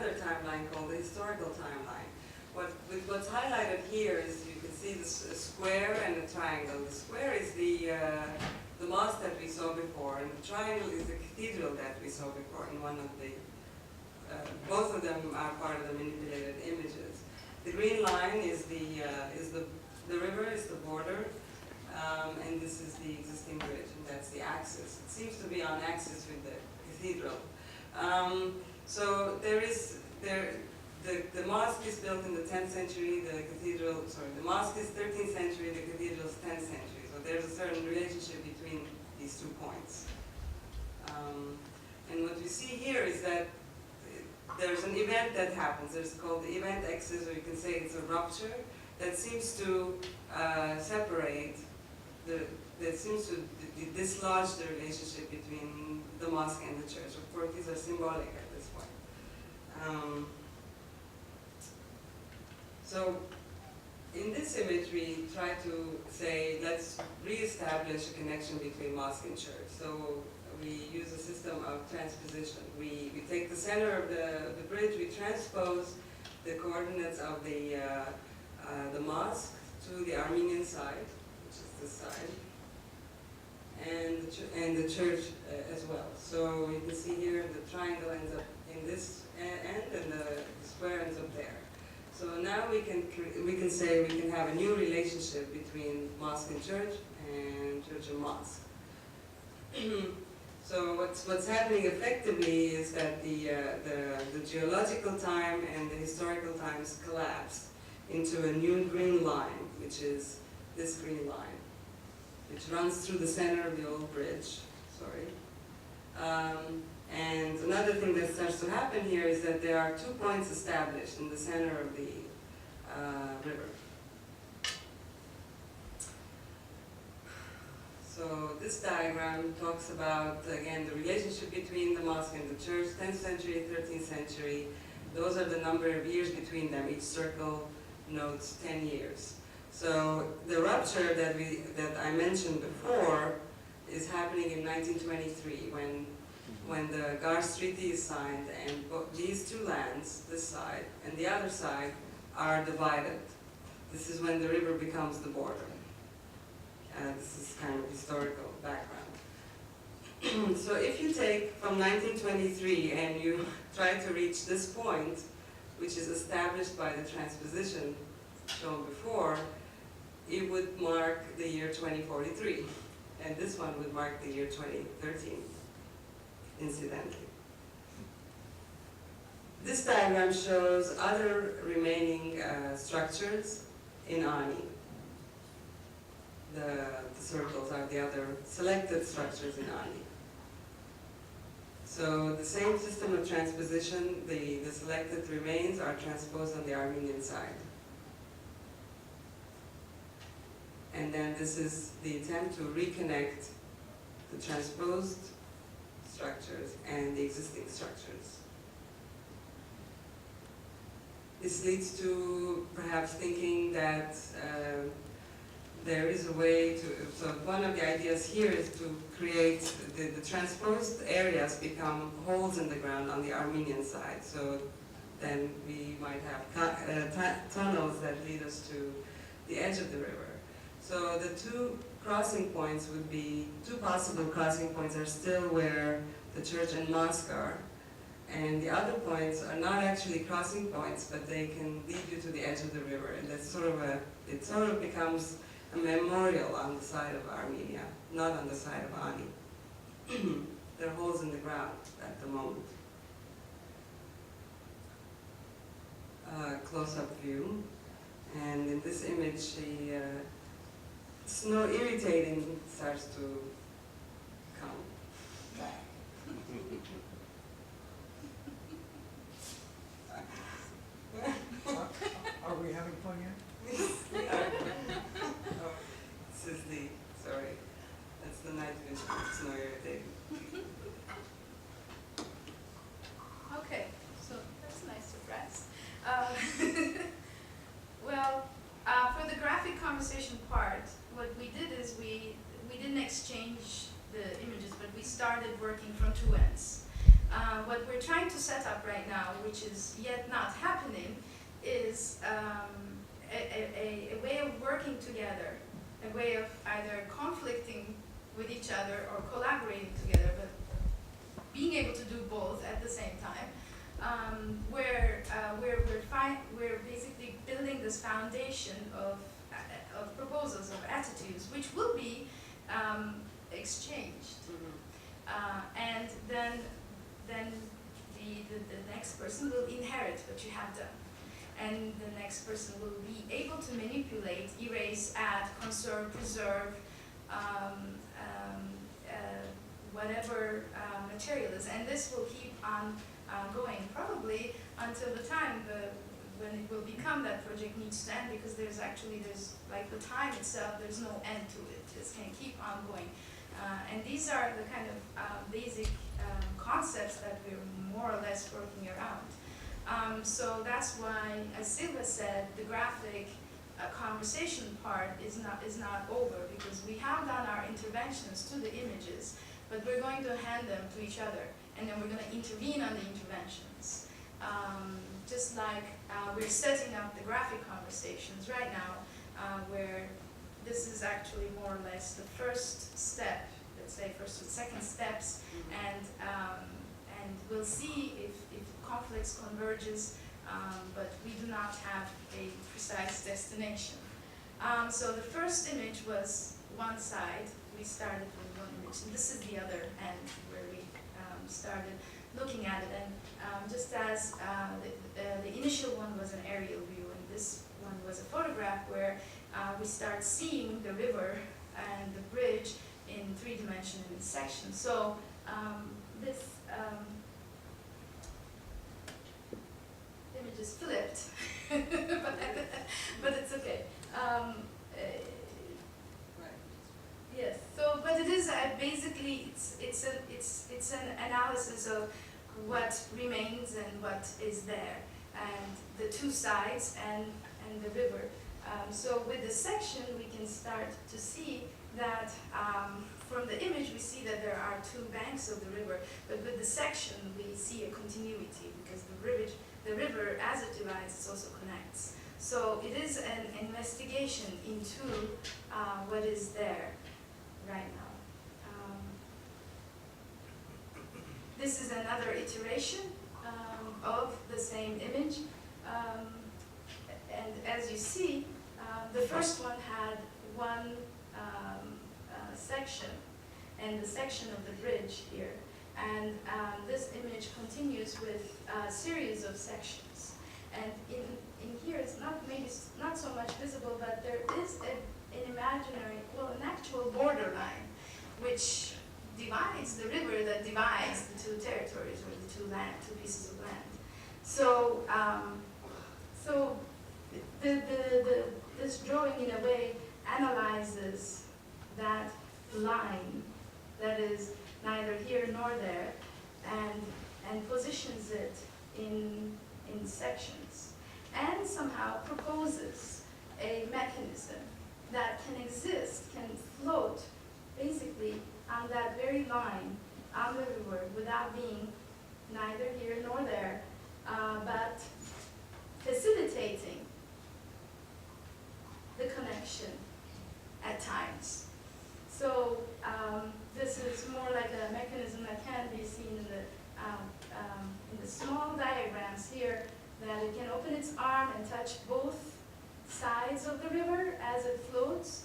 another timeline called the historical timeline. What's highlighted here is you can see this square and a triangle. The square is the mosque that we saw before, and the triangle is the cathedral that we saw before in one of the, both of them are part of the manipulated images. The green line is the river, is the border, and this is the existing bridge, and that's the axis. It seems to be on axis with the cathedral. So the mosque is built in the 10th century, the mosque is 13th century, the cathedral is 10th century. So there's a certain relationship between these 2 points. And what we see here is that there's an event that happens. It's called the event axis, or you can say it's a rupture that seems to separate, that seems to dislodge the relationship between the mosque and the church. Of course, these are symbolic at this point. So in this image, we try to say, let's reestablish a connection between mosque and church. So we use a system of transposition. We take the center of the bridge, we transpose the coordinates of the mosque to the Armenian side, which is this side, and the church as well. So you can see here the triangle ends up in this end, and the square ends up there. So now we can say we can have a new relationship between mosque and church and mosque. So what's happening effectively is that the geological time and the historical times collapse into a new green line, which is this green line, which runs through the center of the old bridge. And another thing that starts to happen here is that there are 2 points established in the center of the river. So this diagram talks about, again, the relationship between the mosque and the church, 10th century, 13th century. Those are the number of years between them. Each circle notes 10 years. So the rupture that I mentioned before is happening in 1923 when the Gars Treaty is signed, and these 2 lands, this side and the other side, are divided. This is when the river becomes the border. This is kind of historical background. So if you take from 1923 and you try to reach this point, which is established by the transposition shown before, it would mark the year 2043. And this one would mark the year 2013, incidentally. This diagram shows other remaining structures in Ani. The circles are the other selected structures in Ani. So the same system of transposition, the selected remains are transposed on the Armenian side. And then this is the attempt to reconnect the transposed structures and the existing structures. This leads to perhaps thinking that there is a way to, so one of the ideas here is to create, the transposed areas become holes in the ground on the Armenian side. So then we might have tunnels that lead us to the edge of the river. So the 2 crossing points would be, 2 possible crossing points are still where the church and mosque are. And the other points are not actually crossing points, but they can lead you to the edge of the river. And that's it sort of becomes a memorial on the side of Armenia, not on the side of Ani. There are holes in the ground at the moment. Close-up view. And in this image, snow irritating starts to come. Are we having fun yet? This is that's the night vision. It's no irritating. Okay, so that's a nice surprise. Well, for the graphic conversation part, what we did is we didn't exchange the images, but we started working from 2 ends. What we're trying to set up right now, which is yet not happening, is a way of working together, a way of either conflicting with each other or collaborating together, but being able to do both at the same time, where we're basically building this foundation of proposals, of attitudes, which will be exchanged. And then the next person will inherit what you have done. And the next person will be able to manipulate, erase, add, conserve, preserve, whatever material is. And this will keep on going, probably until the time when it will become that project needs to end, because there's like the time itself, there's no end to it. It can keep on going. And these are the kind of basic concepts that we're more or less working around. So that's why, as Silva said, the graphic conversation part is not over, because we have done our interventions to the images, but we're going to hand them to each other, and then we're going to intervene on the interventions. Just like we're setting up the graphic conversations right now, where this is actually more or less the first step, let's say first or second steps, and we'll see if conflicts converges, but we do not have a precise destination. So the first image was one side. We started with one image, and this is the other end where we started looking at it. And just as the initial one was an aerial view, and this one was a photograph where we start seeing the river and the bridge in three-dimensional sections. So this image is flipped, but it's okay. Yes. So, but it is basically it's an analysis of what remains and what is there, and the two sides and the river. So with the section, we can start to see that from the image, we see that there are two banks of the river, but with the section, we see a continuity, because the river, as it divides, it also connects. So it is an investigation into what is there right now. This is another iteration of the same image. And as you see, the first one had one section, and the section of the bridge here. And this image continues with a series of sections. And in here, it's not so much visible, but there is an imaginary, well, an actual borderline, which divides the river that divides the two territories, or the two pieces of land. So, this drawing, in a way, analyzes that line that is neither here nor there, and positions it in sections, and somehow proposes a mechanism that can exist, can float, basically on that very line on the river without being neither here nor there, but facilitating the connection at times. So this is more like a mechanism that can be seen in the small diagrams here, that it can open its arm and touch both sides of the river as it floats.